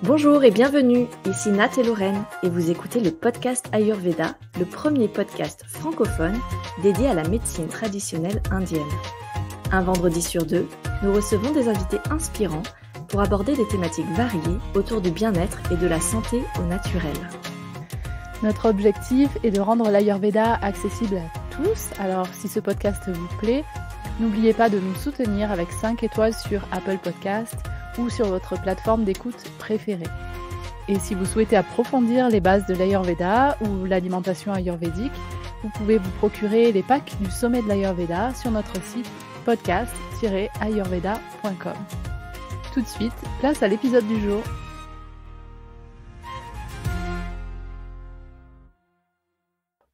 Bonjour et bienvenue, ici Nat et Lorraine et vous écoutez le podcast Ayurveda, le premier podcast francophone dédié à la médecine traditionnelle indienne. Un vendredi sur deux, nous recevons des invités inspirants pour aborder des thématiques variées autour du bien-être et de la santé au naturel. Notre objectif est de rendre l'Ayurveda accessible à tous, alors si ce podcast vous plaît, n'oubliez pas de nous soutenir avec 5 étoiles sur Apple Podcast ou sur votre plateforme d'écoute préférée. Et si vous souhaitez approfondir les bases de l'Ayurveda ou l'alimentation ayurvédique, vous pouvez vous procurer les packs du sommet de l'Ayurveda sur notre site podcast-ayurveda.com. Tout de suite, place à l'épisode du jour.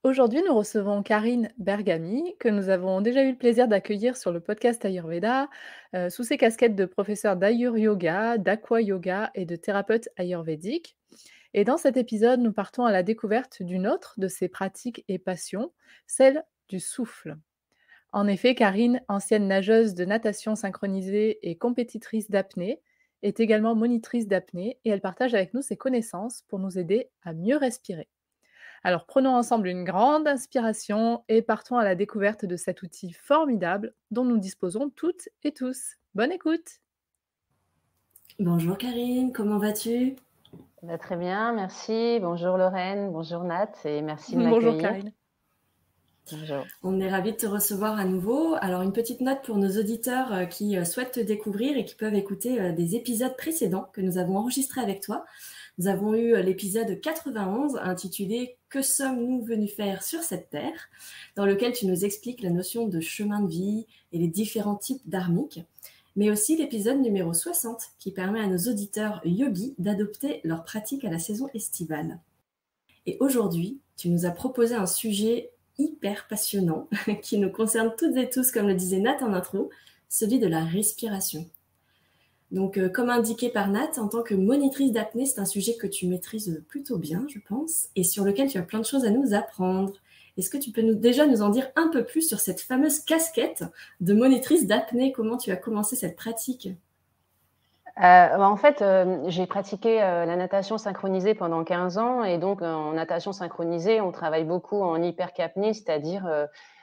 Aujourd'hui, nous recevons Karine Bergamy, que nous avons déjà eu le plaisir d'accueillir sur le podcast Ayurveda, sous ses casquettes de professeur d'Ayur Yoga, d'Aqua Yoga et de thérapeute ayurvédique. Et dans cet épisode, nous partons à la découverte d'une autre de ses pratiques et passions, celle du souffle. En effet, Karine, ancienne nageuse de natation synchronisée et compétitrice d'apnée, est également monitrice d'apnée et elle partage avec nous ses connaissances pour nous aider à mieux respirer. Alors prenons ensemble une grande inspiration et partons à la découverte de cet outil formidable dont nous disposons toutes et tous. Bonne écoute! Bonjour Karine, comment vas-tu? Très bien, merci. Bonjour Lorraine, bonjour Nat et merci de m'accueillir. Bonjour Karine. Bonjour. On est ravis de te recevoir à nouveau. Alors une petite note pour nos auditeurs qui souhaitent te découvrir et qui peuvent écouter des épisodes précédents que nous avons enregistrés avec toi. Nous avons eu l'épisode 91 intitulé « Que sommes-nous venus faire sur cette terre ?» dans lequel tu nous expliques la notion de chemin de vie et les différents types dharmiques, mais aussi l'épisode numéro 60 qui permet à nos auditeurs yogis d'adopter leur pratique à la saison estivale. Et aujourd'hui, tu nous as proposé un sujet hyper passionnant qui nous concerne toutes et tous, comme le disait Nat en intro, celui de la respiration. Donc, comme indiqué par Nat, en tant que monitrice d'apnée, c'est un sujet que tu maîtrises plutôt bien, je pense, et sur lequel tu as plein de choses à nous apprendre. Est-ce que tu peux déjà nous en dire un peu plus sur cette fameuse casquette de monitrice d'apnée? Comment tu as commencé cette pratique? En fait, j'ai pratiqué la natation synchronisée pendant 15 ans et donc en natation synchronisée, on travaille beaucoup en hypercapnie, c'est-à-dire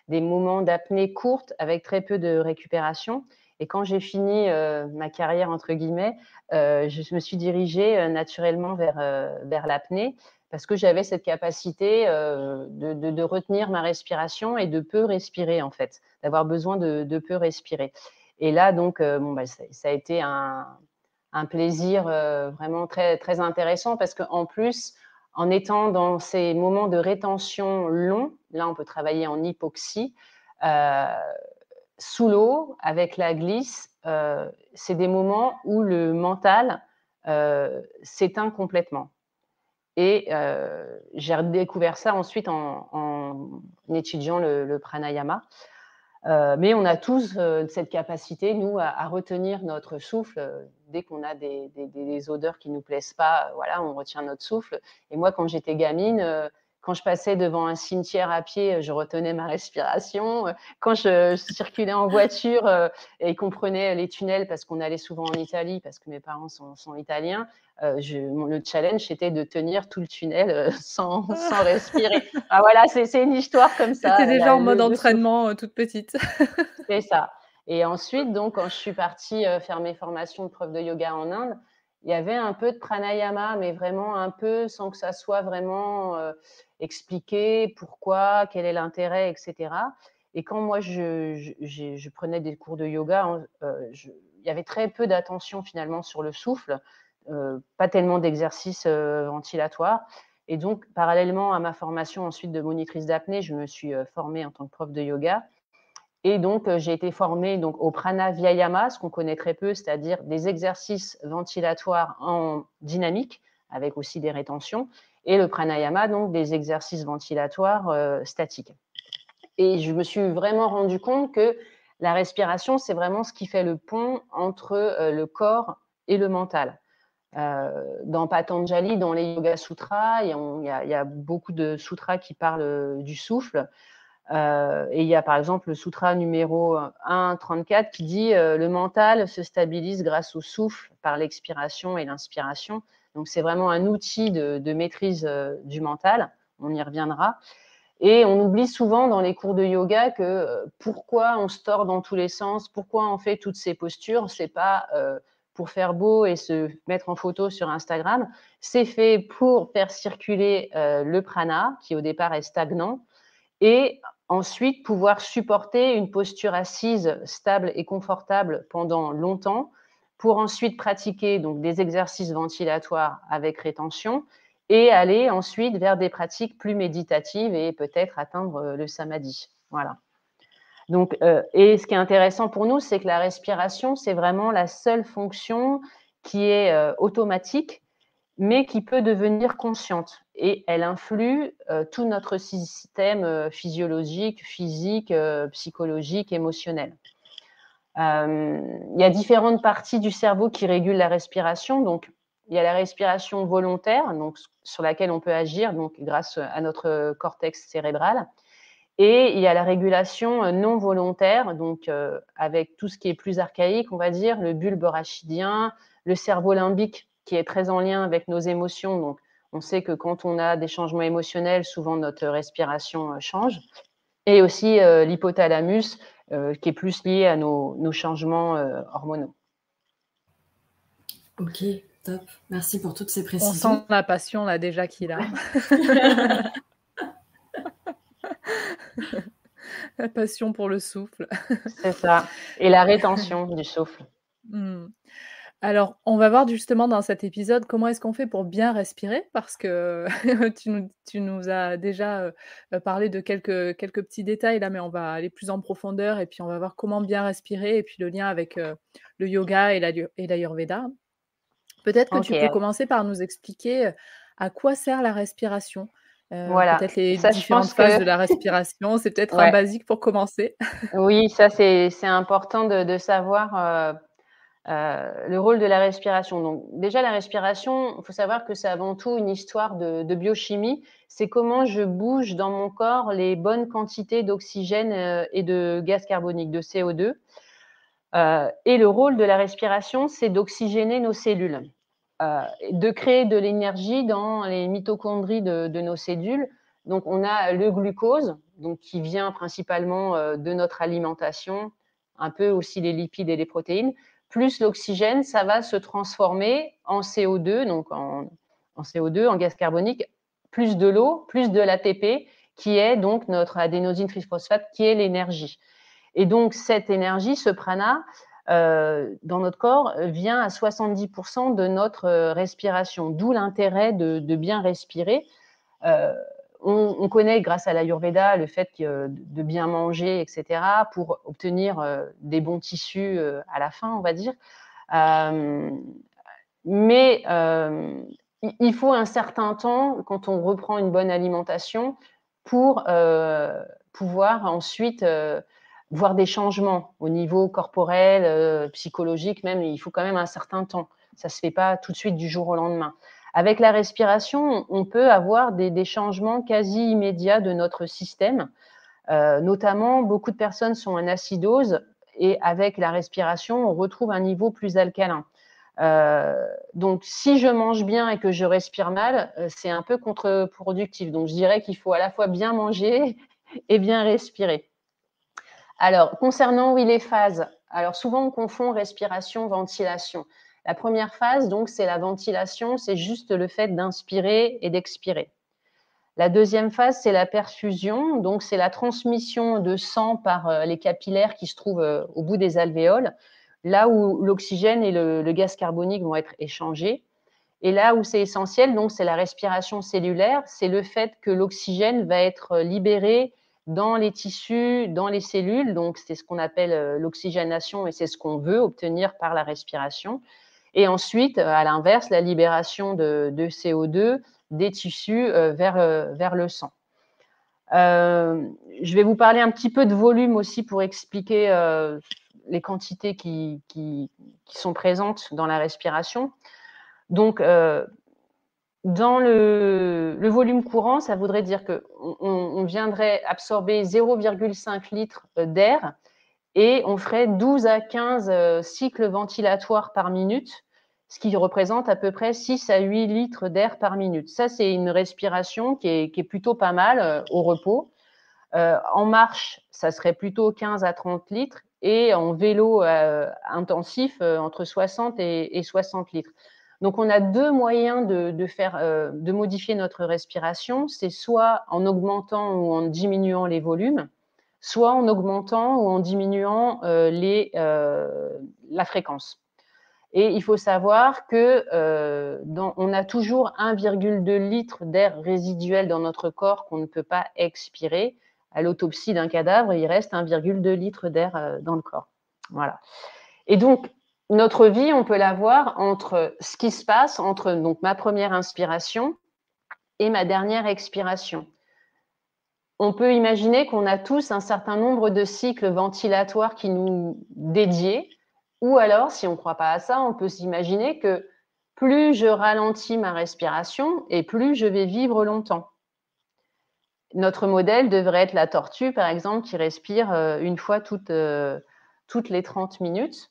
des moments d'apnée courtes avec très peu de récupération. Et quand j'ai fini ma carrière, entre guillemets, je me suis dirigée naturellement vers l'apnée parce que j'avais cette capacité de retenir ma respiration et de peu respirer, en fait, d'avoir besoin de peu respirer. Et là, donc, ça a été un plaisir vraiment très, très intéressant parce qu'en plus, en étant dans ces moments de rétention longs, là, on peut travailler en hypoxie, sous l'eau, avec la glisse, c'est des moments où le mental s'éteint complètement. Et j'ai redécouvert ça ensuite en étudiant le pranayama. Mais on a tous cette capacité, nous, à retenir notre souffle. Dès qu'on a des odeurs qui ne nous plaisent pas, voilà, on retient notre souffle. Et moi, quand j'étais gamine, quand je passais devant un cimetière à pied, je retenais ma respiration. Quand je circulais en voiture et qu'on prenait les tunnels, parce qu'on allait souvent en Italie, parce que mes parents sont italiens, le challenge, c'était de tenir tout le tunnel sans respirer. Ah, voilà, c'est une histoire comme ça. C'était déjà en mode entraînement toute petite. C'est ça. Et ensuite, donc, quand je suis partie faire mes formations de prof de yoga en Inde, il y avait un peu de pranayama, mais vraiment un peu sans que ça soit vraiment expliqué pourquoi, quel est l'intérêt, etc. Et quand moi, je prenais des cours de yoga, il y avait très peu d'attention finalement sur le souffle, pas tellement d'exercices ventilatoires. Et donc, parallèlement à ma formation ensuite de monitrice d'apnée, je me suis formée en tant que prof de yoga. Et donc, j'ai été formée donc, au prana vyayama, ce qu'on connaît très peu, c'est-à-dire des exercices ventilatoires en dynamique, avec aussi des rétentions, et le pranayama, donc des exercices ventilatoires statiques. Et je me suis vraiment rendu compte que la respiration, c'est vraiment ce qui fait le pont entre le corps et le mental. Dans Patanjali, dans les Yoga Sutras, il y a beaucoup de sutras qui parlent du souffle. Et il y a par exemple le sutra numéro 1.34 qui dit le mental se stabilise grâce au souffle par l'expiration et l'inspiration. Donc, c'est vraiment un outil de maîtrise du mental. On y reviendra. Et on oublie souvent dans les cours de yoga que pourquoi on se tord dans tous les sens, pourquoi on fait toutes ces postures. C'est pas pour faire beau et se mettre en photo sur Instagram. C'est fait pour faire circuler le prana, qui au départ est stagnant, et ensuite pouvoir supporter une posture assise stable et confortable pendant longtemps, pour ensuite pratiquer donc des exercices ventilatoires avec rétention et aller ensuite vers des pratiques plus méditatives et peut-être atteindre le samadhi. Voilà. Donc, et ce qui est intéressant pour nous, c'est que la respiration, c'est vraiment la seule fonction qui est automatique, mais qui peut devenir consciente. Et elle influe tout notre système physiologique, physique, psychologique, émotionnel. Il y a différentes parties du cerveau qui régulent la respiration. Donc, il y a la respiration volontaire, donc, sur laquelle on peut agir donc, grâce à notre cortex cérébral. Et il y a la régulation non volontaire, donc avec tout ce qui est plus archaïque, on va dire, le bulbe rachidien, le cerveau limbique, qui est très en lien avec nos émotions. Donc, on sait que quand on a des changements émotionnels, souvent notre respiration change. Et aussi l'hypothalamus, qui est plus lié à nos changements hormonaux. Ok, top. Merci pour toutes ces On précisions. sent la passion là déjà qu'il a. La passion pour le souffle. C'est ça. Et la rétention du souffle. Alors, on va voir justement dans cet épisode comment est-ce qu'on fait pour bien respirer, parce que tu nous as déjà parlé de quelques petits détails là, mais on va aller plus en profondeur et puis on va voir comment bien respirer et puis le lien avec le yoga et l'Ayurveda. Peut-être que tu peux commencer par nous expliquer à quoi sert la respiration. Voilà. Peut-être les différentes phases de la respiration, c'est peut-être un basique pour commencer. Oui, ça c'est important de savoir le rôle de la respiration. Donc déjà la respiration, il faut savoir que c'est avant tout une histoire de biochimie. C'est comment je bouge dans mon corps les bonnes quantités d'oxygène et de gaz carbonique, de CO2. Et le rôle de la respiration, c'est d'oxygéner nos cellules, de créer de l'énergie dans les mitochondries de nos cellules. Donc, on a le glucose, donc, qui vient principalement de notre alimentation, un peu aussi les lipides et les protéines, plus l'oxygène, ça va se transformer en CO2, donc en CO2, en gaz carbonique, plus de l'eau, plus de l'ATP, qui est donc notre adénosine triphosphate, qui est l'énergie. Et donc, cette énergie, ce prana, dans notre corps, vient à 70% de notre respiration, d'où l'intérêt de bien respirer. On connaît, grâce à l'Ayurveda, le fait de bien manger, etc., pour obtenir des bons tissus à la fin, on va dire. Mais il faut un certain temps, quand on reprend une bonne alimentation, pour pouvoir ensuite voir des changements au niveau corporel, psychologique même. Il faut quand même un certain temps. Ça ne se fait pas tout de suite du jour au lendemain. Avec la respiration, on peut avoir des changements quasi immédiats de notre système. Notamment, beaucoup de personnes sont en acidose et avec la respiration, on retrouve un niveau plus alcalin. Donc, si je mange bien et que je respire mal, c'est un peu contre-productif. Donc, je dirais qu'il faut à la fois bien manger et bien respirer. Alors, concernant les phases, alors souvent on confond respiration, ventilation. La première phase, donc, c'est la ventilation, c'est juste le fait d'inspirer et d'expirer. La deuxième phase, c'est la perfusion, donc c'est la transmission de sang par les capillaires qui se trouvent au bout des alvéoles, là où l'oxygène et le gaz carbonique vont être échangés. Et là où c'est essentiel, donc, c'est la respiration cellulaire, c'est le fait que l'oxygène va être libéré dans les tissus, dans les cellules, donc c'est ce qu'on appelle l'oxygénation et c'est ce qu'on veut obtenir par la respiration. Et ensuite, à l'inverse, la libération de CO2 des tissus vers le sang. Je vais vous parler un petit peu de volume aussi pour expliquer les quantités qui sont présentes dans la respiration. Donc, dans le volume courant, ça voudrait dire qu'on viendrait absorber 0,5 litres d'air et on ferait 12 à 15 cycles ventilatoires par minute, ce qui représente à peu près 6 à 8 litres d'air par minute. Ça, c'est une respiration qui est plutôt pas mal au repos. En marche, ça serait plutôt 15 à 30 litres et en vélo intensif, entre 60 et 60 litres. Donc, on a deux moyens de modifier notre respiration. C'est soit en augmentant ou en diminuant les volumes, soit en augmentant ou en diminuant la fréquence. Et il faut savoir que on a toujours 1,2 litre d'air résiduel dans notre corps qu'on ne peut pas expirer. À l'autopsie d'un cadavre, il reste 1,2 litre d'air dans le corps. Voilà. Et donc, notre vie, on peut la voir entre ce qui se passe entre donc, ma première inspiration et ma dernière expiration. On peut imaginer qu'on a tous un certain nombre de cycles ventilatoires qui nous dédiés, ou alors, si on ne croit pas à ça, on peut s'imaginer que plus je ralentis ma respiration et plus je vais vivre longtemps. Notre modèle devrait être la tortue, par exemple, qui respire une fois toutes les 30 minutes.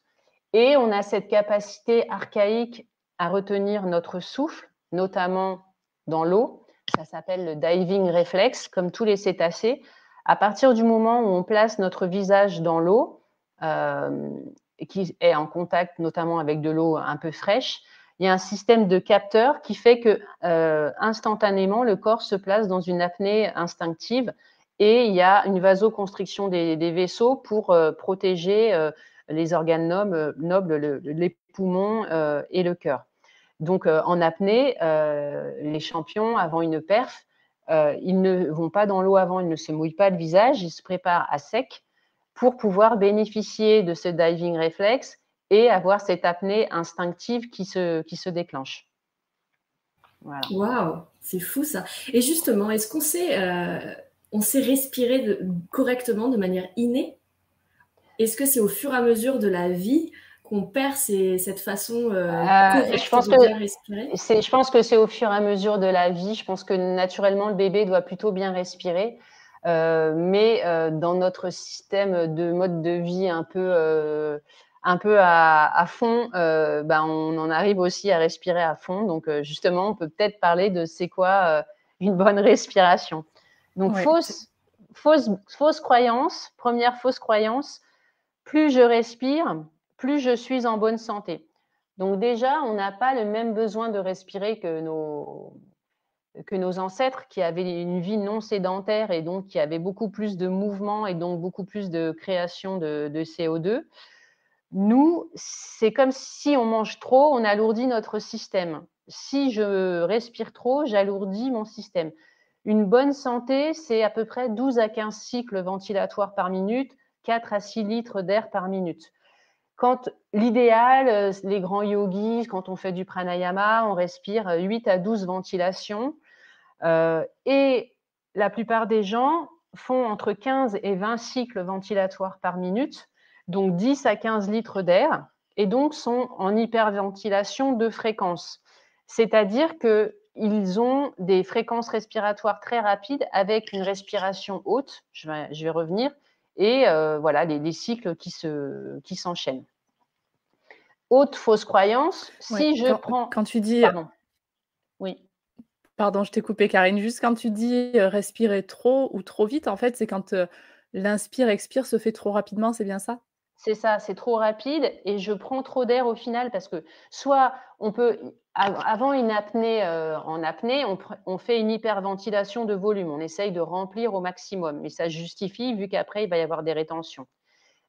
Et on a cette capacité archaïque à retenir notre souffle, notamment dans l'eau. Ça s'appelle le diving reflex, comme tous les cétacés. À partir du moment où on place notre visage dans l'eau, qui est en contact notamment avec de l'eau un peu fraîche, il y a un système de capteurs qui fait que instantanément, le corps se place dans une apnée instinctive et il y a une vasoconstriction des vaisseaux pour protéger les organes nobles, les poumons et le cœur. Donc, en apnée, les champions, avant une perf, ils ne vont pas dans l'eau avant, ils ne se mouillent pas le visage, ils se préparent à sec pour pouvoir bénéficier de ce diving réflexe et avoir cette apnée instinctive qui se déclenche. Voilà. Waouh, c'est fou ça. Et justement, est-ce qu'on sait respirer correctement de manière innée? Est-ce que c'est au fur et à mesure de la vie qu'on perd cette façon correcte de bien respirer? Je pense que c'est au fur et à mesure de la vie. Je pense que naturellement, le bébé doit plutôt bien respirer. Mais dans notre système de mode de vie un peu à fond, on en arrive aussi à respirer à fond. Donc, justement, on peut peut-être parler de c'est quoi une bonne respiration. Donc, ouais. Fausse croyance, première fausse croyance, plus je respire, plus je suis en bonne santé. Donc déjà, on n'a pas le même besoin de respirer que nos ancêtres qui avaient une vie non sédentaire et donc qui avaient beaucoup plus de mouvement et donc beaucoup plus de création de CO2. Nous, c'est comme si on mange trop, on alourdit notre système. Si je respire trop, j'alourdis mon système. Une bonne santé, c'est à peu près 12 à 15 cycles ventilatoires par minute, 4 à 6 litres d'air par minute. Quand l'idéal, les grands yogis, quand on fait du pranayama, on respire 8 à 12 ventilations. Et la plupart des gens font entre 15 et 20 cycles ventilatoires par minute, donc 10 à 15 litres d'air, et donc sont en hyperventilation de fréquence. C'est-à-dire qu'ils ont des fréquences respiratoires très rapides avec une respiration haute, je vais revenir, et voilà, les cycles qui s'enchaînent. Autre fausse croyance, si je prends… Quand tu dis… Pardon. Oui. Pardon, je t'ai coupé, Karine. Juste quand tu dis respirer trop ou trop vite, en fait, c'est quand l'inspire-expire se fait trop rapidement, c'est bien ça? C'est ça, c'est trop rapide et je prends trop d'air au final parce que soit on peut, avant une apnée, en apnée, on fait une hyperventilation de volume, on essaye de remplir au maximum, mais ça justifie vu qu'après il va y avoir des rétentions.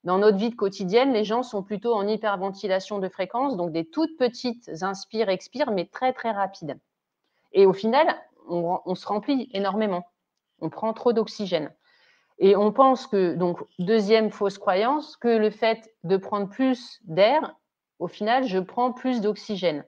Dans notre vie quotidienne, les gens sont plutôt en hyperventilation de fréquence, donc des toutes petites inspire-expire, mais très très rapides. Et au final, on se remplit énormément. On prend trop d'oxygène. Et on pense que, donc, deuxième fausse croyance, que le fait de prendre plus d'air, au final, je prends plus d'oxygène.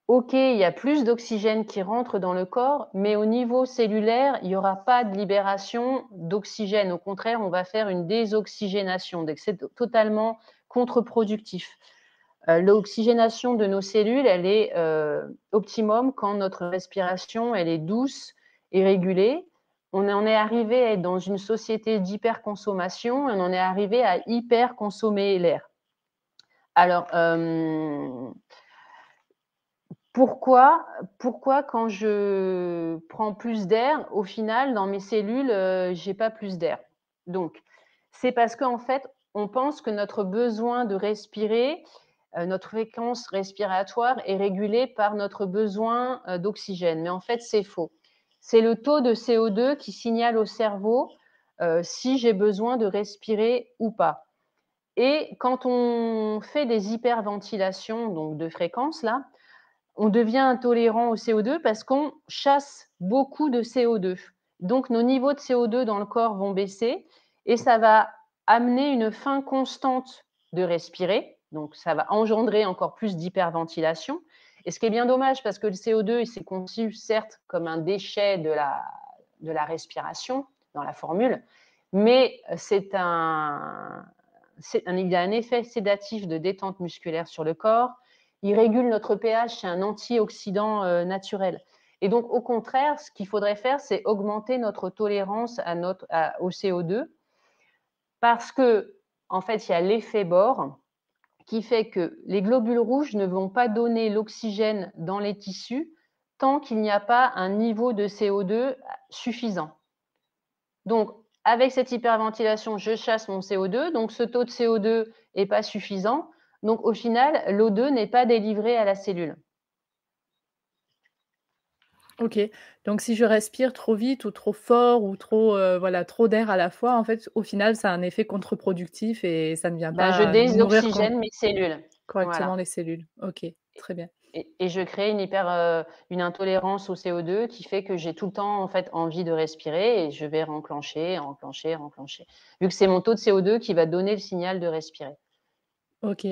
Ok, il y a plus d'oxygène qui rentre dans le corps, mais au niveau cellulaire, il n'y aura pas de libération d'oxygène. Au contraire, on va faire une désoxygénation. Donc, c'est totalement contre-productif. L'oxygénation de nos cellules, elle est optimum quand notre respiration, elle est douce et régulée. On en est arrivé à être dans une société d'hyperconsommation et on en est arrivé à hyper consommer l'air. Alors, Pourquoi quand je prends plus d'air, au final, dans mes cellules, j'ai pas plus d'air? Donc, c'est parce qu'en fait, on pense que notre besoin de respirer, notre fréquence respiratoire est régulée par notre besoin, d'oxygène. Mais en fait, c'est faux. C'est le taux de CO2 qui signale au cerveau, si j'ai besoin de respirer ou pas. Et quand on fait des hyperventilations, donc de fréquence là, on devient intolérant au CO2 parce qu'on chasse beaucoup de CO2. Donc, nos niveaux de CO2 dans le corps vont baisser et ça va amener une faim constante de respirer. Donc, ça va engendrer encore plus d'hyperventilation. Et ce qui est bien dommage parce que le CO2, il s'est conçu certes comme un déchet de la respiration dans la formule, mais il a un effet sédatif de détente musculaire sur le corps. Il régule notre pH, c'est un antioxydant naturel. Et donc, au contraire, ce qu'il faudrait faire, c'est augmenter notre tolérance au CO2 parce que, en fait, il y a l'effet Bohr qui fait que les globules rouges ne vont pas donner l'oxygène dans les tissus tant qu'il n'y a pas un niveau de CO2 suffisant. Donc, avec cette hyperventilation, je chasse mon CO2, donc ce taux de CO2 n'est pas suffisant. Donc, au final, l'O2 n'est pas délivré à la cellule. OK. Donc si je respire trop vite ou trop fort ou trop, trop d'air à la fois, en fait, au final, ça a un effet contre-productif et ça ne vient Je pas nourrir désoxygène mes cellules. correctement Voilà. les cellules. OK, très bien. Et je crée une intolérance au CO2 qui fait que j'ai tout le temps en fait envie de respirer et je vais renclencher. Vu que c'est mon taux de CO2 qui va donner le signal de respirer. OK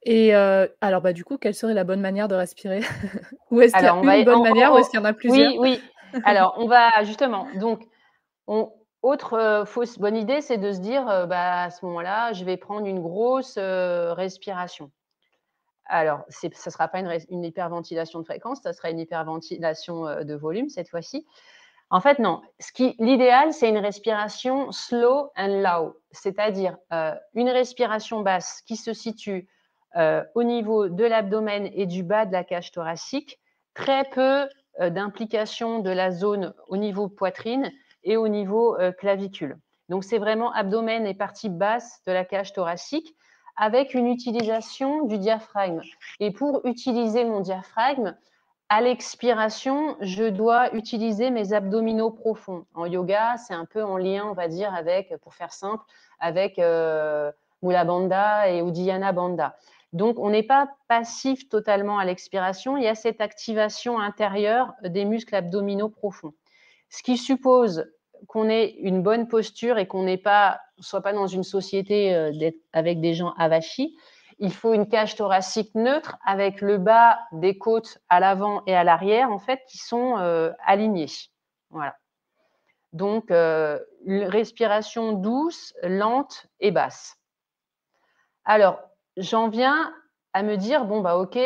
et alors, du coup, quelle serait la bonne manière de respirer? Ou est-ce qu'il y a Alors, une bonne manière ou est-ce qu'il y en a plusieurs? oui. Alors, on va justement, donc, autre fausse bonne idée, c'est de se dire, à ce moment-là, je vais prendre une grosse respiration. Alors, ça ne sera pas une hyperventilation de fréquence, ça sera une hyperventilation de volume cette fois-ci. En fait, non. L'idéal, c'est une respiration slow and low, c'est-à-dire une respiration basse qui se situe au niveau de l'abdomen et du bas de la cage thoracique, très peu d'implication de la zone au niveau poitrine et au niveau clavicule. Donc, c'est vraiment abdomen et partie basse de la cage thoracique avec une utilisation du diaphragme. Et pour utiliser mon diaphragme, à l'expiration, je dois utiliser mes abdominaux profonds. En yoga, c'est un peu en lien, on va dire, pour faire simple, avec Mula Bandha et Uddiyana Bandha. Donc, on n'est pas passif totalement à l'expiration. Il y a cette activation intérieure des muscles abdominaux profonds. Ce qui suppose qu'on ait une bonne posture et qu'on ne soit pas dans une société avec des gens avachis. Il faut une cage thoracique neutre avec le bas des côtes à l'avant et à l'arrière, en fait, qui sont alignés. Voilà. Donc, une respiration douce, lente et basse. Alors, j'en viens à me dire, OK,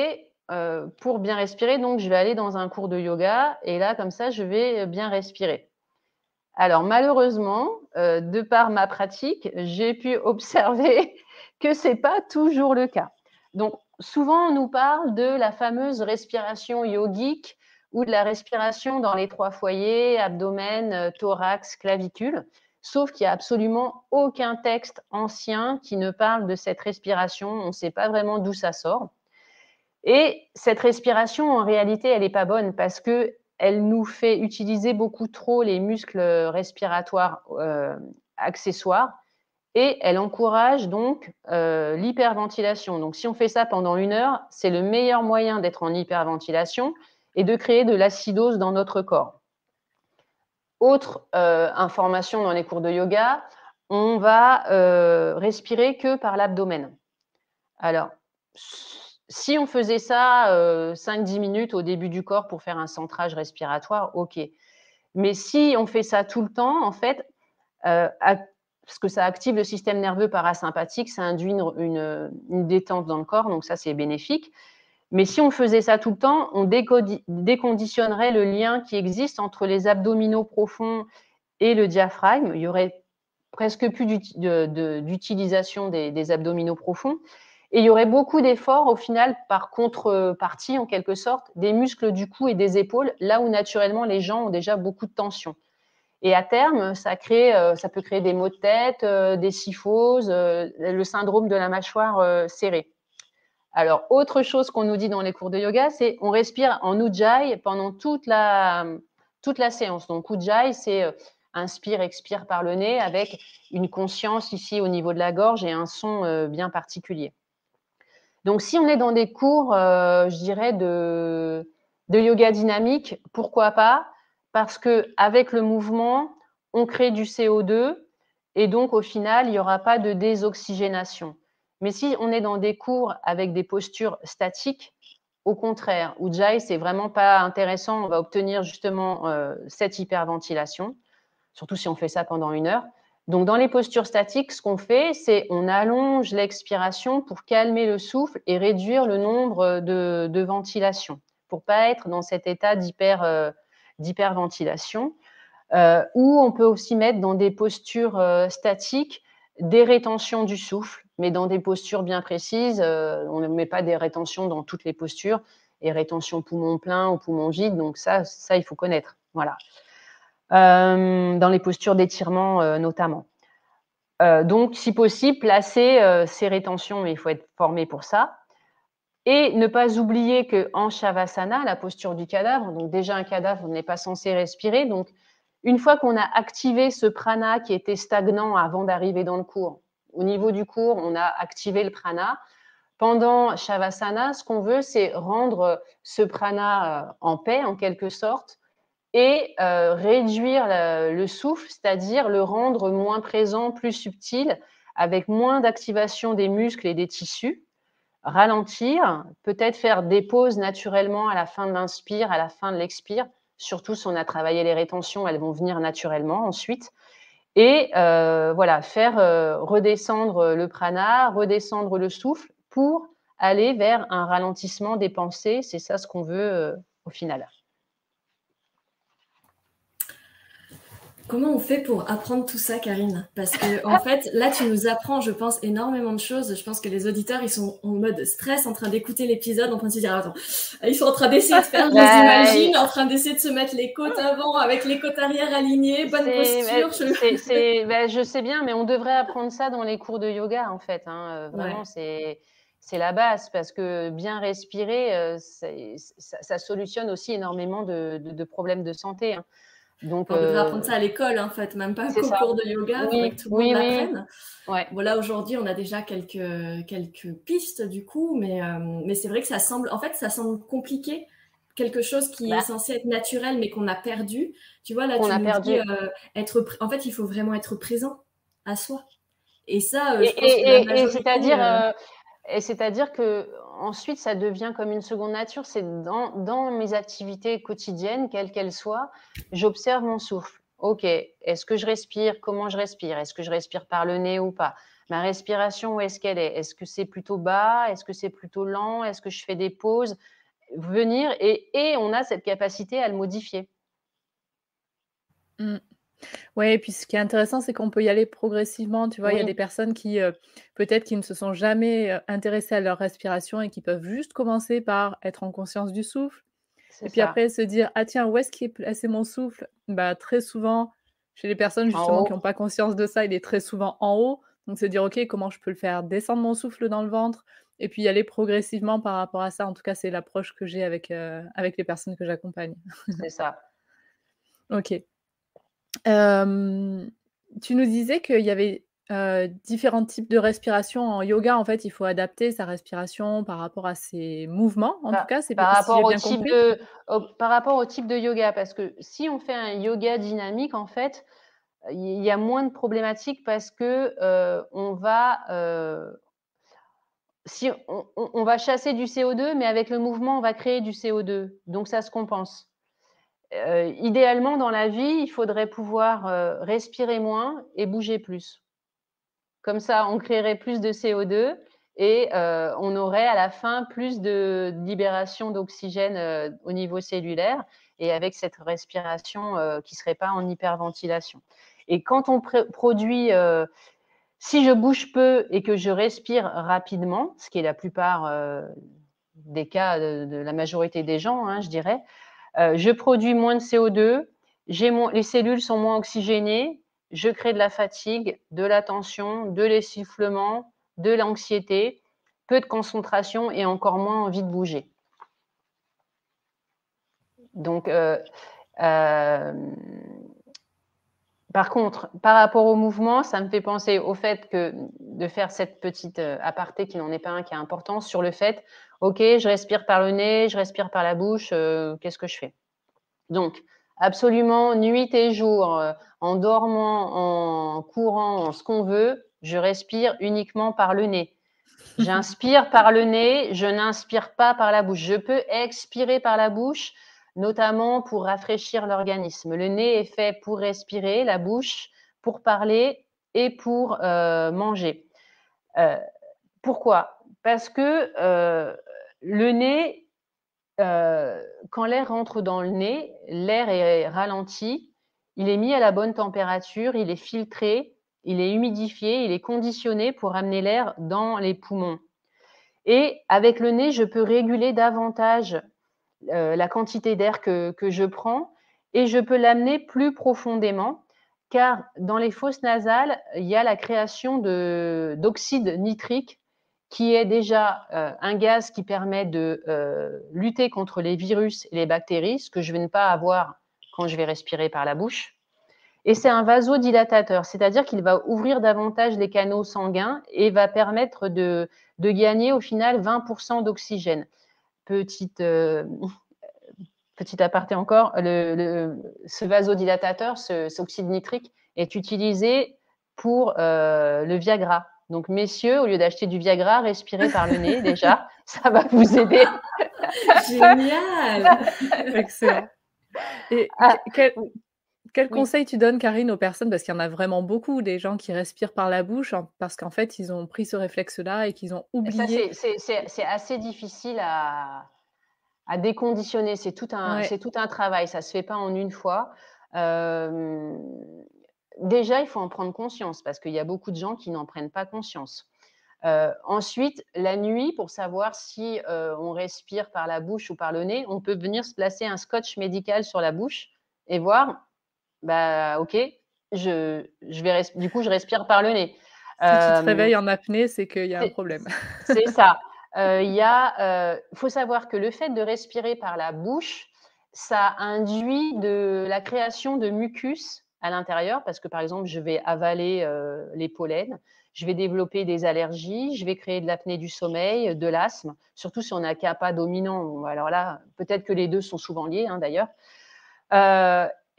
pour bien respirer, donc je vais aller dans un cours de yoga et là, comme ça, je vais bien respirer. Alors, malheureusement, de par ma pratique, j'ai pu observer que ce n'est pas toujours le cas. Donc, souvent, on nous parle de la fameuse respiration yogique ou de la respiration dans les 3 foyers, abdomen, thorax, clavicule, sauf qu'il n'y a absolument aucun texte ancien qui ne parle de cette respiration. On ne sait pas vraiment d'où ça sort. Et cette respiration, en réalité, elle n'est pas bonne parce qu'elle nous fait utiliser beaucoup trop les muscles respiratoires accessoires et elle encourage donc l'hyperventilation. Donc, si on fait ça pendant 1 heure, c'est le meilleur moyen d'être en hyperventilation et de créer de l'acidose dans notre corps. Autre information dans les cours de yoga, on va respirer que par l'abdomen. Alors, si on faisait ça 5-10 minutes au début du corps pour faire un centrage respiratoire, OK. Mais si on fait ça tout le temps, en fait, parce que ça active le système nerveux parasympathique, ça induit une détente dans le corps, donc ça, c'est bénéfique. Mais si on faisait ça tout le temps, on déconditionnerait le lien qui existe entre les abdominaux profonds et le diaphragme. Il y aurait presque plus d'utilisation des abdominaux profonds. Et il y aurait beaucoup d'efforts, au final, par contrepartie, en quelque sorte, des muscles du cou et des épaules, là où naturellement les gens ont déjà beaucoup de tension. Et à terme, ça peut créer des maux de tête, des psychoses, le syndrome de la mâchoire serrée. Alors, autre chose qu'on nous dit dans les cours de yoga, c'est on respire en Ujjayi pendant toute la séance. Donc, Ujjayi, c'est inspire, expire par le nez avec une conscience ici au niveau de la gorge et un son bien particulier. Donc, si on est dans des cours, je dirais, de yoga dynamique, pourquoi pas? Parce qu'avec le mouvement, on crée du CO2 et donc, au final, il n'y aura pas de désoxygénation. Mais si on est dans des cours avec des postures statiques, au contraire, Ujjayi, c'est vraiment pas intéressant. On va obtenir justement cette hyperventilation, surtout si on fait ça pendant 1 heure. Donc, dans les postures statiques, ce qu'on fait, c'est on allonge l'expiration pour calmer le souffle et réduire le nombre de ventilations, pour pas être dans cet état d'hyperventilation. Ou on peut aussi mettre dans des postures statiques des rétentions du souffle, mais dans des postures bien précises. On ne met pas des rétentions dans toutes les postures, et rétention poumon plein ou poumon vide, donc ça il faut connaître. Voilà. Dans les postures d'étirement notamment. Donc, si possible, placer ces rétentions, mais il faut être formé pour ça. Et ne pas oublier qu'en Shavasana, la posture du cadavre, donc déjà un cadavre n'est pas censé respirer, donc une fois qu'on a activé ce prana qui était stagnant avant d'arriver dans le cours, au niveau du cours, on a activé le prana. Pendant Shavasana, ce qu'on veut, c'est rendre ce prana en paix, en quelque sorte, et réduire le souffle, c'est-à-dire le rendre moins présent, plus subtil, avec moins d'activation des muscles et des tissus. Ralentir, peut-être faire des pauses naturellement à la fin de l'inspire, à la fin de l'expire, surtout si on a travaillé les rétentions, elles vont venir naturellement ensuite. Et voilà, faire redescendre le prana, redescendre le souffle pour aller vers un ralentissement des pensées. C'est ça ce qu'on veut au final. Comment on fait pour apprendre tout ça, Karine? Parce que en fait, là, tu nous apprends, je pense, énormément de choses. Je pense que les auditeurs, ils sont en mode stress, en train d'écouter l'épisode, en train de se dire, attends, ils sont en train d'essayer de faire, je les imagine, en train d'essayer de se mettre les côtes avant avec les côtes arrière alignées, bonne posture. Je sais bien, mais on devrait apprendre ça dans les cours de yoga, en fait. Hein. Vraiment, c'est la base, parce que bien respirer, ça solutionne aussi énormément de problèmes de santé. Hein. Donc, on devrait apprendre ça à l'école, en fait, même pas qu'au cours de yoga. Il faudrait que tout le monde l'apprenne. Ouais. Bon, là, aujourd'hui, on a déjà quelques pistes, du coup, mais c'est vrai que ça semble compliqué. Quelque chose qui est censé être naturel, mais qu'on a perdu. Tu vois, là, tu nous dis, en fait, il faut vraiment être présent à soi. Et ça, je pense que la majorité... c'est-à-dire que ensuite, ça devient comme une seconde nature. C'est dans mes activités quotidiennes, quelles qu'elles soient, j'observe mon souffle. Ok, est-ce que je respire? Comment je respire? Est-ce que je respire par le nez ou pas? Ma respiration, où est-ce qu'elle est? Est-ce que c'est plutôt bas? Est-ce que c'est plutôt lent? Est-ce que je fais des pauses? Venir et on a cette capacité à le modifier. Oui, et puis ce qui est intéressant, c'est qu'on peut y aller progressivement. Tu vois, il y a des personnes qui, peut-être, qui ne se sont jamais intéressées à leur respiration et qui peuvent juste commencer par être en conscience du souffle. Et puis après, se dire, ah tiens, où est-ce qu'il est placé mon souffle? Bah, très souvent, chez les personnes justement qui n'ont pas conscience de ça, il est très souvent en haut. Donc, se dire, ok, comment je peux le faire descendre mon souffle dans le ventre? Et puis y aller progressivement par rapport à ça. En tout cas, c'est l'approche que j'ai avec les personnes que j'accompagne. C'est ça. Ok. Tu nous disais qu'il y avait différents types de respiration en yoga. En fait, il faut adapter sa respiration par rapport à ses mouvements. En tout cas, c'est par si rapport j'ai bien compris. Par rapport au type de yoga, parce que si on fait un yoga dynamique, en fait, il y a moins de problématiques parce que on va on va chasser du CO2, mais avec le mouvement, on va créer du CO2. Donc, ça se compense. Idéalement, dans la vie, il faudrait pouvoir respirer moins et bouger plus. Comme ça, on créerait plus de CO2 et on aurait à la fin plus de libération d'oxygène au niveau cellulaire et avec cette respiration qui ne serait pas en hyperventilation. Et quand on produit Si je bouge peu et que je respire rapidement, ce qui est la plupart des cas de la majorité des gens, hein, je dirais, je produis moins de CO2, les cellules sont moins oxygénées, je crée de la fatigue, de la tension, de l'essoufflement, de l'anxiété, peu de concentration et encore moins envie de bouger. Donc, par contre, par rapport au mouvement, ça me fait penser au fait que de faire cette petite aparté qui n'en est pas un, qui est important, sur le fait, ok, je respire par le nez, je respire par la bouche, qu'est-ce que je fais? Donc, absolument, nuit et jour, en dormant, en courant, en ce qu'on veut, je respire uniquement par le nez. J'inspire par le nez, je n'inspire pas par la bouche. Je peux expirer par la bouche, notamment pour rafraîchir l'organisme. Le nez est fait pour respirer, la bouche pour parler et pour manger. Pourquoi? Parce que le nez, quand l'air rentre dans le nez, l'air est ralenti, il est mis à la bonne température, il est filtré, il est humidifié, il est conditionné pour amener l'air dans les poumons. Et avec le nez, je peux réguler davantage la quantité d'air que je prends et je peux l'amener plus profondément, car dans les fosses nasales, il y a la création d'oxyde nitrique qui est déjà un gaz qui permet de lutter contre les virus et les bactéries, ce que je ne vais pas avoir quand je vais respirer par la bouche. Et c'est un vasodilatateur, c'est-à-dire qu'il va ouvrir davantage les canaux sanguins et va permettre de gagner au final 20% d'oxygène. Petit aparté encore, ce vasodilatateur, cet oxyde nitrique, est utilisé pour le Viagra. Donc, messieurs, au lieu d'acheter du Viagra, respirez par le nez déjà, ça va vous aider. Génial. Excellent. Et quel conseil tu donnes, Karine, aux personnes, parce qu'il y en a vraiment beaucoup, des gens qui respirent par la bouche, parce qu'en fait, ils ont pris ce réflexe-là et qu'ils ont oublié. C'est assez difficile à déconditionner. C'est tout un travail. Ça ne se fait pas en une fois. Déjà, il faut en prendre conscience parce qu'il y a beaucoup de gens qui n'en prennent pas conscience. Ensuite, la nuit, pour savoir si on respire par la bouche ou par le nez, on peut venir se placer un scotch médical sur la bouche et voir, ok, du coup, je respire par le nez. Si tu te réveilles en apnée, c'est qu'il y a un problème. C'est ça. Faut savoir que le fait de respirer par la bouche, ça induit la création de mucus à l'intérieur, parce que par exemple, je vais avaler les pollens, je vais développer des allergies, je vais créer de l'apnée du sommeil, de l'asthme, surtout si on a kappa dominant. Alors là, peut-être que les deux sont souvent liés, hein, d'ailleurs.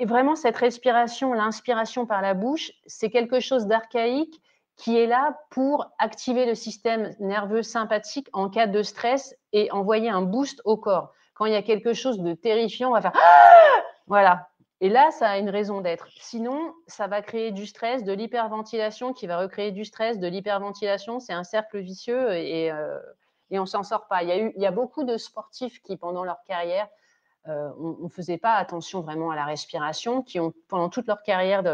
Et vraiment, cette respiration, l'inspiration par la bouche, c'est quelque chose d'archaïque qui est là pour activer le système nerveux sympathique en cas de stress et envoyer un boost au corps. Quand il y a quelque chose de terrifiant, on va faire « voilà ». Et là, ça a une raison d'être. Sinon, ça va créer du stress, de l'hyperventilation qui va recréer du stress, de l'hyperventilation. C'est un cercle vicieux et on ne s'en sort pas. Il y a beaucoup de sportifs qui, pendant leur carrière, on ne faisait pas attention vraiment à la respiration, qui ont, pendant toute leur carrière,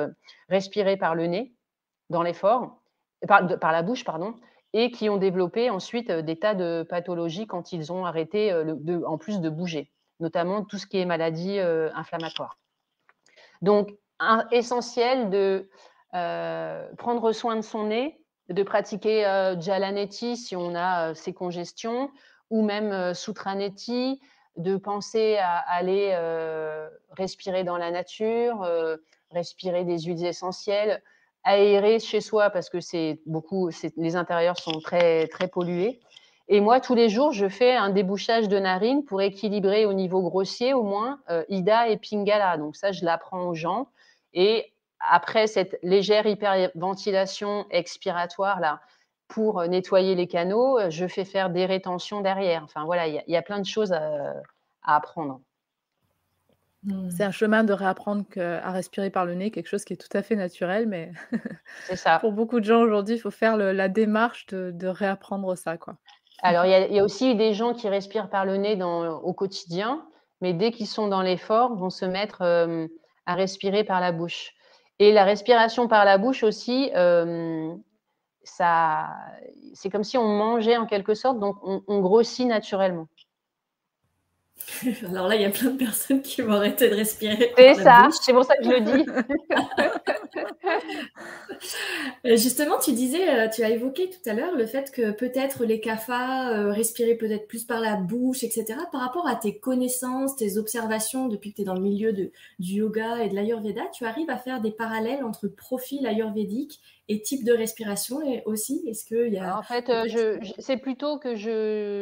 respiré par le nez, dans l'effort, par la bouche, pardon, et qui ont développé ensuite des tas de pathologies quand ils ont arrêté, en plus de bouger, notamment tout ce qui est maladie inflammatoire. Donc, essentiel de prendre soin de son nez, de pratiquer Jalaneti si on a ces congestions, ou même Sutraneti, de penser à aller respirer dans la nature, respirer des huiles essentielles, aérer chez soi parce que les intérieurs sont très, très pollués. Et moi, tous les jours, je fais un débouchage de narines pour équilibrer au niveau grossier au moins Ida et Pingala. Donc ça, je l'apprends aux gens. Et après cette légère hyperventilation expiratoire là, pour nettoyer les canaux, je fais faire des rétentions derrière. Enfin voilà, il y a plein de choses à apprendre. C'est un chemin de réapprendre à respirer par le nez, quelque chose qui est tout à fait naturel, mais c'est ça. Pour beaucoup de gens aujourd'hui, il faut faire la démarche de réapprendre ça, quoi. Alors, il y a aussi des gens qui respirent par le nez au quotidien, mais dès qu'ils sont dans l'effort, vont se mettre à respirer par la bouche. Et la respiration par la bouche aussi, c'est comme si on mangeait en quelque sorte, donc on grossit naturellement. Alors là, il y a plein de personnes qui vont arrêter de respirer. C'est ça, c'est pour ça que je le dis. Justement, tu disais, tu as évoqué tout à l'heure le fait que peut-être les CAFA respiraient peut-être plus par la bouche, etc. Par rapport à tes connaissances, tes observations depuis que tu es dans le milieu du yoga et de l'Ayurveda, tu arrives à faire des parallèles entre profil ayurvédique et type de respiration et aussi, est-ce qu'il y a... En fait, c'est plutôt que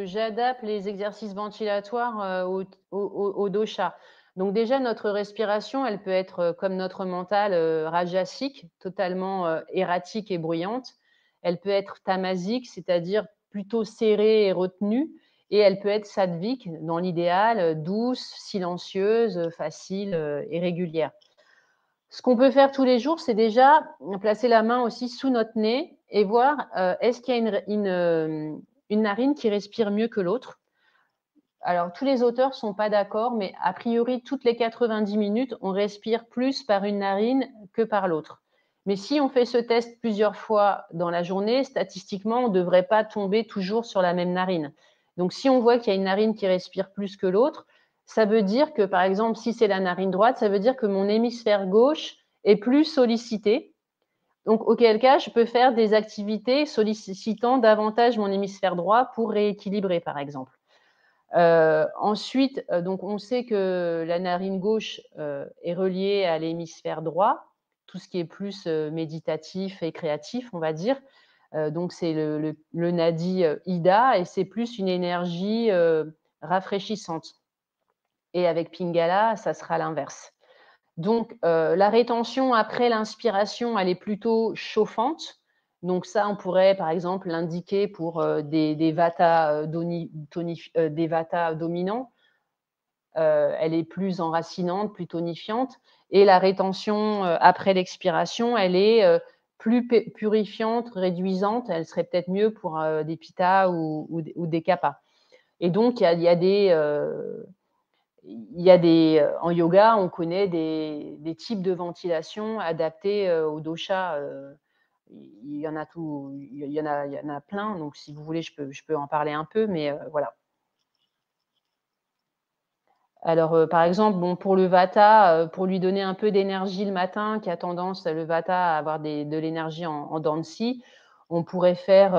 j'adapte les exercices ventilatoires au dosha. Donc déjà, notre respiration, elle peut être comme notre mental rajasique, totalement erratique et bruyante. Elle peut être tamasique, c'est-à-dire plutôt serrée et retenue. Et elle peut être sattvique, dans l'idéal, douce, silencieuse, facile et régulière. Ce qu'on peut faire tous les jours, c'est déjà placer la main aussi sous notre nez et voir est-ce qu'il y a une narine qui respire mieux que l'autre. Alors, tous les auteurs ne sont pas d'accord, mais a priori, toutes les 90 minutes, on respire plus par une narine que par l'autre. Mais si on fait ce test plusieurs fois dans la journée, statistiquement, on ne devrait pas tomber toujours sur la même narine. Donc, si on voit qu'il y a une narine qui respire plus que l'autre, ça veut dire que, par exemple, si c'est la narine droite, ça veut dire que mon hémisphère gauche est plus sollicité. Donc, auquel cas, je peux faire des activités sollicitant davantage mon hémisphère droit pour rééquilibrer, par exemple. Ensuite, donc on sait que la narine gauche est reliée à l'hémisphère droit, tout ce qui est plus méditatif et créatif, on va dire. Donc c'est le nadi Ida et c'est plus une énergie rafraîchissante. Et avec Pingala, ça sera l'inverse. Donc la rétention après l'inspiration, elle est plutôt chauffante. Donc ça, on pourrait par exemple l'indiquer pour des vata dominants. Elle est plus enracinante, plus tonifiante. Et la rétention après l'expiration, elle est plus purifiante, réduisante. Elle serait peut-être mieux pour des pitta ou des kapha. Et donc, il y a des en yoga, on connaît des types de ventilation adaptés au dosha. Il y en a plein. Donc, si vous voulez, je peux en parler un peu, mais voilà. Alors, par exemple, bon, pour le vata, pour lui donner un peu d'énergie le matin, qui a tendance, le vata, à avoir de l'énergie en dents de scie, on pourrait faire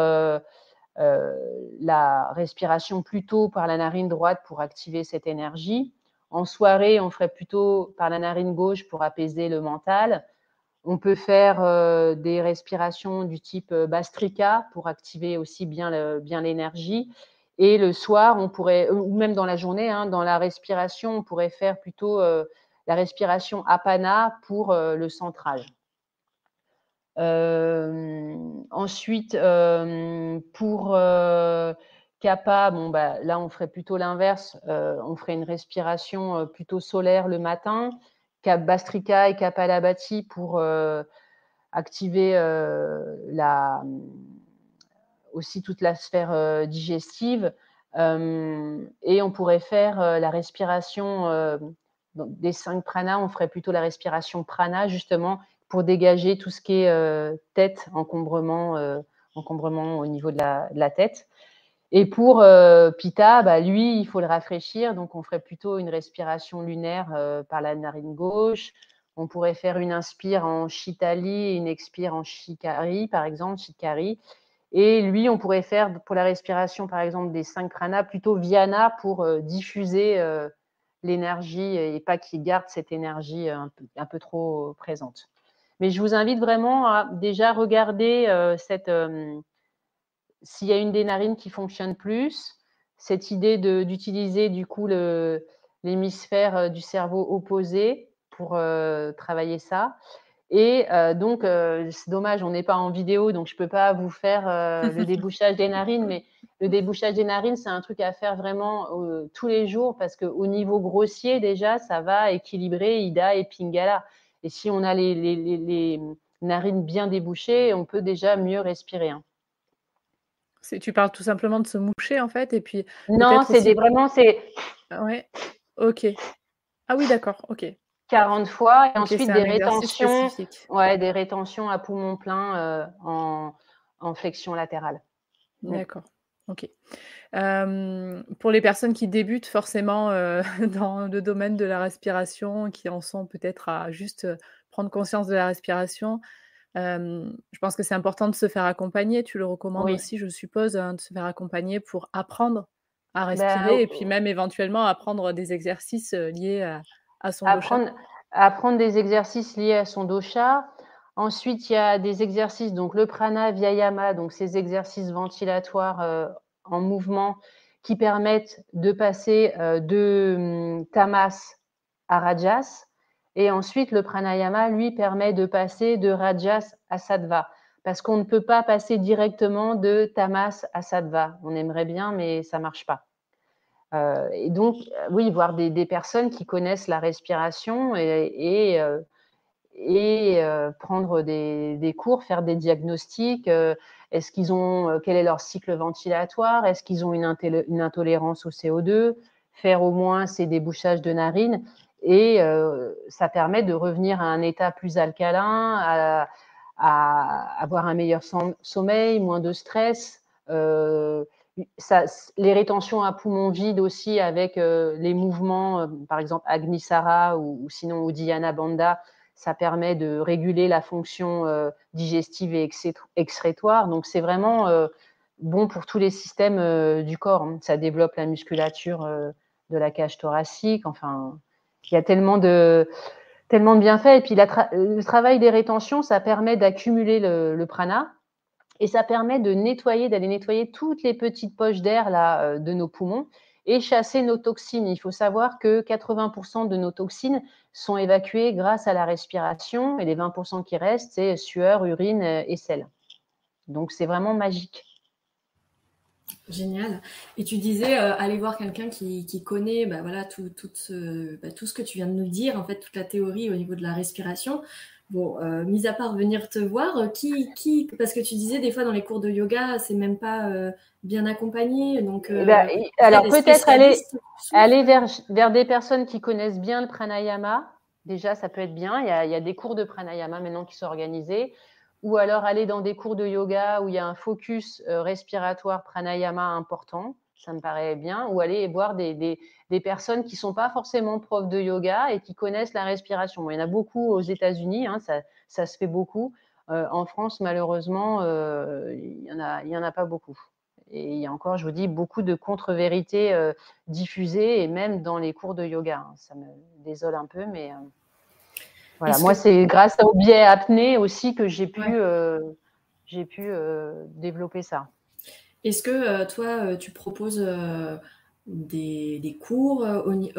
la respiration plutôt par la narine droite pour activer cette énergie. En soirée, on ferait plutôt par la narine gauche pour apaiser le mental. On peut faire des respirations du type Bastrika pour activer aussi bien l'énergie. Et le soir, on pourrait, ou même dans la journée, hein, dans la respiration, on pourrait faire plutôt la respiration Apana pour le centrage. Ensuite, pour Kapha, bon, bah, là, on ferait plutôt l'inverse. On ferait une respiration plutôt solaire le matin. Bastrika et Kapalabhati pour activer aussi toute la sphère digestive. Et on pourrait faire la respiration des 5 pranas. On ferait plutôt la respiration prana, justement, pour dégager tout ce qui est tête, encombrement au niveau de la tête. Et pour Pitta, bah, lui, il faut le rafraîchir. Donc, on ferait plutôt une respiration lunaire par la narine gauche. On pourrait faire une inspire en Shitali et une expire en Shikari, par exemple, Shikari. Et lui, on pourrait faire pour la respiration, par exemple, des 5 pranas, plutôt Vyana pour diffuser l'énergie et pas qu'il garde cette énergie un peu trop présente. Mais je vous invite vraiment à déjà regarder s'il y a une des narines qui fonctionne plus, cette idée d'utiliser du coup l'hémisphère du cerveau opposé pour travailler ça. Et donc, c'est dommage, on n'est pas en vidéo, donc je ne peux pas vous faire le débouchage des narines, mais le débouchage des narines, c'est un truc à faire vraiment tous les jours parce qu'au niveau grossier, déjà, ça va équilibrer Ida et Pingala. Et si on a les narines bien débouchées, on peut déjà mieux respirer. Hein. Tu parles tout simplement de se moucher, en fait, et puis non, c'est vraiment... Ouais, ok. Ah oui, d'accord, ok. 40 fois, et okay, ensuite des rétentions, spécifique. Ouais, des rétentions à poumon plein en en flexion latérale. D'accord, OK. Pour les personnes qui débutent forcément, dans le domaine de la respiration, qui en sont peut-être à juste, prendre conscience de la respiration, je pense que c'est important de se faire accompagner. Tu le recommandes Oui. aussi, je suppose, hein, de se faire accompagner pour apprendre à Ben, respirer et puis même éventuellement apprendre des exercices, liés à son dosha? apprendre apprendre des exercices liés à son dosha. Ensuite, il y a des exercices, donc le prana vyayama, donc ces exercices ventilatoires, en mouvement qui permettent de passer, de tamas à rajas et ensuite le pranayama, lui, permet de passer de rajas à sattva. Parce qu'on ne peut pas passer directement de tamas à sattva. On aimerait bien, mais ça marche pas. Et donc, oui, voir des personnes qui connaissent la respiration et prendre des cours, faire des diagnostics. Est-ce qu'ils ont, quel est leur cycle ventilatoire? Est-ce qu'ils ont une intolérance au CO2? Faire au moins ces débouchages de narines. Et ça permet de revenir à un état plus alcalin, à avoir un meilleur sommeil, moins de stress. Ça, les rétentions à poumons vides aussi avec les mouvements, par exemple Agnisara ou sinon Uddiyana Bandha, ça permet de réguler la fonction digestive et excrétoire. Donc c'est vraiment bon pour tous les systèmes du corps. Hein. Ça développe la musculature de la cage thoracique. Enfin, il y a tellement de bienfaits. Et puis le travail des rétentions, ça permet d'accumuler le prana. Et ça permet d'aller nettoyer toutes les petites poches d'air là, de nos poumons et chasser nos toxines. Il faut savoir que 80% de nos toxines sont évacuées grâce à la respiration et les 20% qui restent, c'est sueur, urine et sel. Donc, c'est vraiment magique. Génial. Et tu disais aller voir quelqu'un qui connaît voilà, tout ce que tu viens de nous dire, en fait, toute la théorie au niveau de la respiration. Bon, mis à part venir te voir, parce que tu disais des fois dans les cours de yoga, c'est même pas bien accompagné. Donc, alors peut-être aller vers des personnes qui connaissent bien le pranayama. Déjà, ça peut être bien. Il y a des cours de pranayama maintenant qui sont organisés. Ou alors aller dans des cours de yoga où il y a un focus respiratoire pranayama important, ça me paraît bien, ou aller voir des personnes qui ne sont pas forcément profs de yoga et qui connaissent la respiration. Bon, il y en a beaucoup aux États-Unis, hein, ça se fait beaucoup. En France, malheureusement, il y en a pas beaucoup. Et il y a encore, je vous dis, beaucoup de contre-vérités diffusées et même dans les cours de yoga. Hein. Ça me désole un peu, mais... Voilà, moi, c'est grâce au biais apnée aussi que j'ai pu développer ça. Est-ce que toi, tu proposes des cours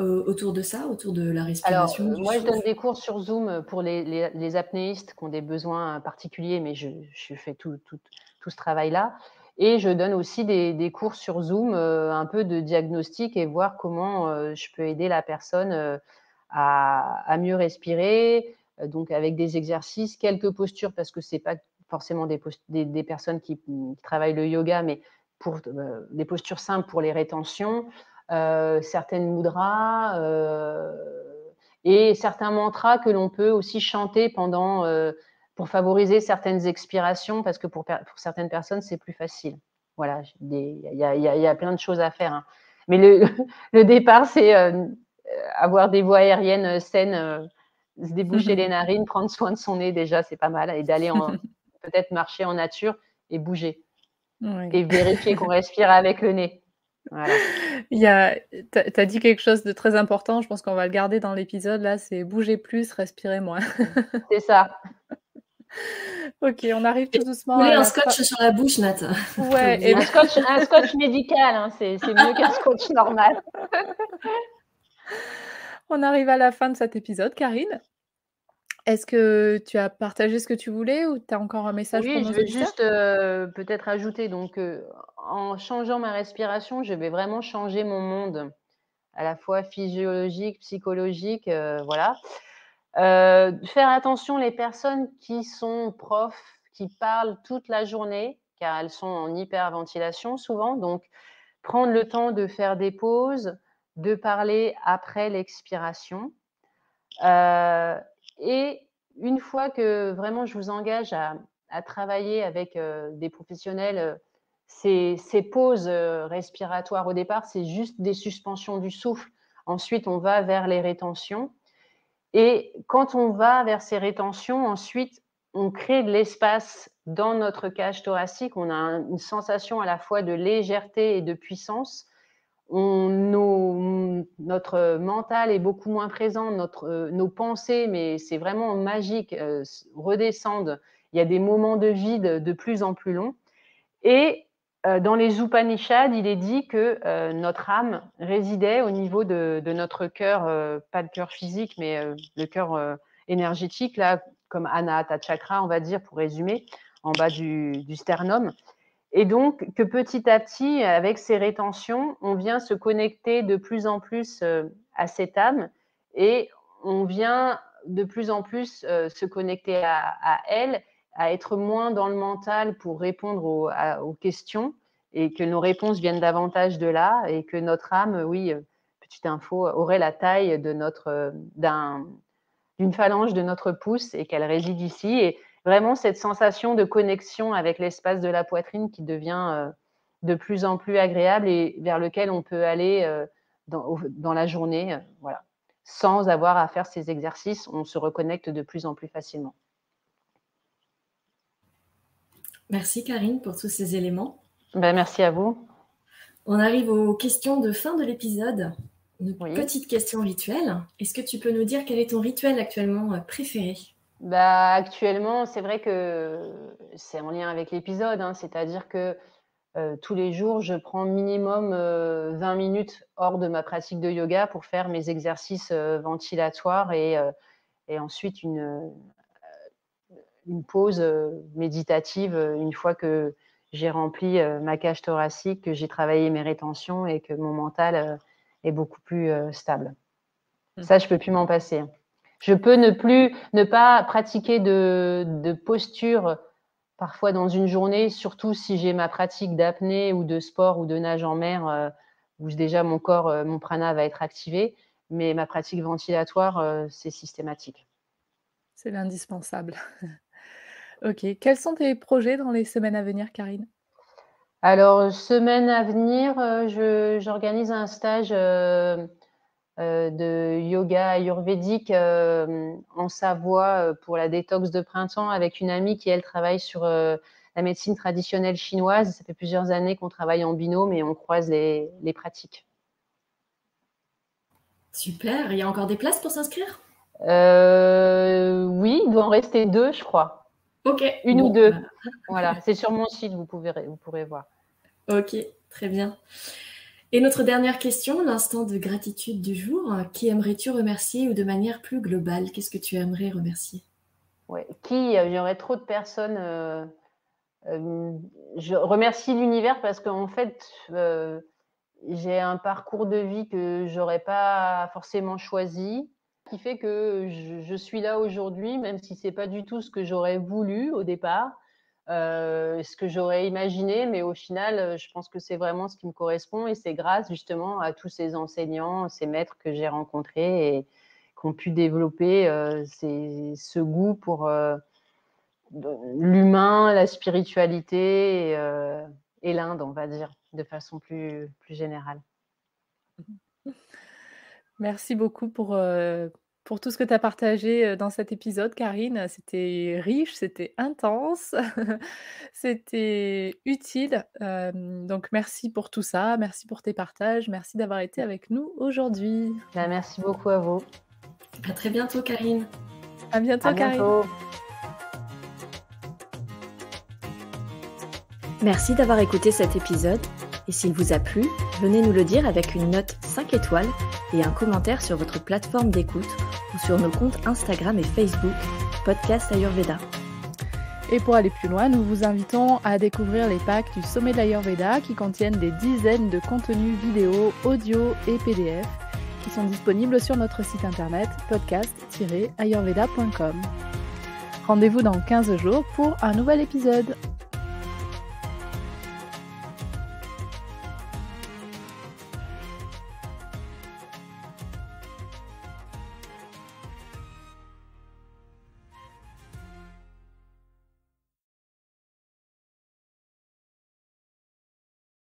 autour de ça, autour de la respiration? Alors, moi, je donne des cours sur Zoom pour les apnéistes qui ont des besoins particuliers, mais je fais tout ce travail-là. Et je donne aussi des cours sur Zoom, un peu de diagnostic et voir comment je peux aider la personne à mieux respirer, donc avec des exercices, quelques postures, parce que ce n'est pas forcément des personnes qui travaillent le yoga, mais pour des postures simples pour les rétentions, certaines mudras et certains mantras que l'on peut aussi chanter pour favoriser certaines expirations, parce que pour certaines personnes, c'est plus facile. Voilà, il y a plein de choses à faire. Hein. Mais le départ, c'est avoir des voies aériennes saines, se déboucher les narines, prendre soin de son nez déjà, c'est pas mal, et d'aller peut-être marcher en nature et bouger. Oui. Et vérifier qu'on respire avec le nez. Voilà. Tu as dit quelque chose de très important, je pense qu'on va le garder dans l'épisode là, c'est bouger plus, respirer moins. C'est ça. Ok, on arrive tout doucement. Vous voulez un scotch sur la bouche, Nat? Ouais, et un scotch médical, hein, c'est mieux qu'un scotch normal. On arrive à la fin de cet épisode, Karine. Est-ce que tu as partagé ce que tu voulais ou tu as encore un message pour nos auditeurs? Oui, je vais juste peut-être ajouter, donc en changeant ma respiration, je vais vraiment changer mon monde, à la fois physiologique, psychologique, voilà. Faire attention les personnes qui sont profs, qui parlent toute la journée, car elles sont en hyperventilation souvent, donc prendre le temps de faire des pauses, de parler après l'expiration. Et une fois que vraiment je vous engage à à travailler avec des professionnels ces pauses respiratoires. Au départ, c'est juste des suspensions du souffle. Ensuite, on va vers les rétentions. Et quand on va vers ces rétentions, ensuite, on crée de l'espace dans notre cage thoracique. On a une sensation à la fois de légèreté et de puissance. Notre mental est beaucoup moins présent, nos pensées, mais c'est vraiment magique, redescendent. Il y a des moments de vide de plus en plus longs. Et dans les Upanishads, il est dit que notre âme résidait au niveau de notre cœur, pas le cœur physique, mais le cœur énergétique, là, comme Anahata Chakra, on va dire, pour résumer, en bas du sternum. Et donc, que petit à petit, avec ces rétentions, on vient se connecter de plus en plus à cette âme et on vient de plus en plus se connecter à elle, à être moins dans le mental pour répondre aux questions et que nos réponses viennent davantage de là et que notre âme, oui, petite info, aurait la taille de d'une phalange de notre pouce et qu'elle réside ici. Et vraiment cette sensation de connexion avec l'espace de la poitrine qui devient de plus en plus agréable et vers lequel on peut aller dans la journée, voilà. Sans avoir à faire ces exercices, on se reconnecte de plus en plus facilement. Merci Karine pour tous ces éléments. Merci à vous. On arrive aux questions de fin de l'épisode. Une petite question rituelle. Est-ce que tu peux nous dire quel est ton rituel actuellement préféré ? Actuellement, c'est vrai que c'est en lien avec l'épisode, hein, c'est-à-dire que tous les jours, je prends minimum 20 minutes hors de ma pratique de yoga pour faire mes exercices ventilatoires et ensuite une pause méditative une fois que j'ai rempli ma cage thoracique, que j'ai travaillé mes rétentions et que mon mental est beaucoup plus stable. Ça, je ne peux plus m'en passer. Je peux ne pas pratiquer de posture parfois dans une journée, surtout si j'ai ma pratique d'apnée ou de sport ou de nage en mer, où déjà mon corps, mon prana va être activé, mais ma pratique ventilatoire, c'est systématique. C'est l'indispensable. Ok. Quels sont tes projets dans les semaines à venir, Karine ? Alors, semaine à venir, j'organise un stage de yoga ayurvédique en Savoie pour la détox de printemps avec une amie qui, elle, travaille sur la médecine traditionnelle chinoise. Ça fait plusieurs années qu'on travaille en binôme et on croise les pratiques. Super. Il y a encore des places pour s'inscrire ? Oui, il doit en rester 2, je crois. Ok. Une ou 2. Voilà, c'est sur mon site, vous pourrez voir. Ok, très bien. Et notre dernière question, l'instant de gratitude du jour. Qui aimerais-tu remercier ou de manière plus globale, qu'est-ce que tu aimerais remercier ? Ouais. Il y aurait trop de personnes. Je remercie l'univers parce qu'en fait, j'ai un parcours de vie que j'aurais pas forcément choisi, qui fait que je suis là aujourd'hui, même si c'est pas du tout ce que j'aurais voulu au départ, ce que j'aurais imaginé, mais au final, je pense que c'est vraiment ce qui me correspond et c'est grâce justement à tous ces enseignants, ces maîtres que j'ai rencontrés et qui ont pu développer ce goût pour l'humain, la spiritualité et l'Inde, on va dire, de façon plus générale. Merci beaucoup pour tout ce que tu as partagé dans cet épisode, Karine. C'était riche, c'était intense, c'était utile. Donc, merci pour tout ça, merci pour tes partages, merci d'avoir été avec nous aujourd'hui. Merci beaucoup à vous. À très bientôt, Karine. À bientôt, Karine. Merci d'avoir écouté cet épisode. Et s'il vous a plu, venez nous le dire avec une note 5 étoiles et un commentaire sur votre plateforme d'écoute ou sur nos comptes Instagram et Facebook, Podcast Ayurveda. Et pour aller plus loin, nous vous invitons à découvrir les packs du Sommet de l'Ayurveda qui contiennent des dizaines de contenus vidéo, audio et PDF qui sont disponibles sur notre site internet podcast-ayurveda.com. Rendez-vous dans 15 jours pour un nouvel épisode.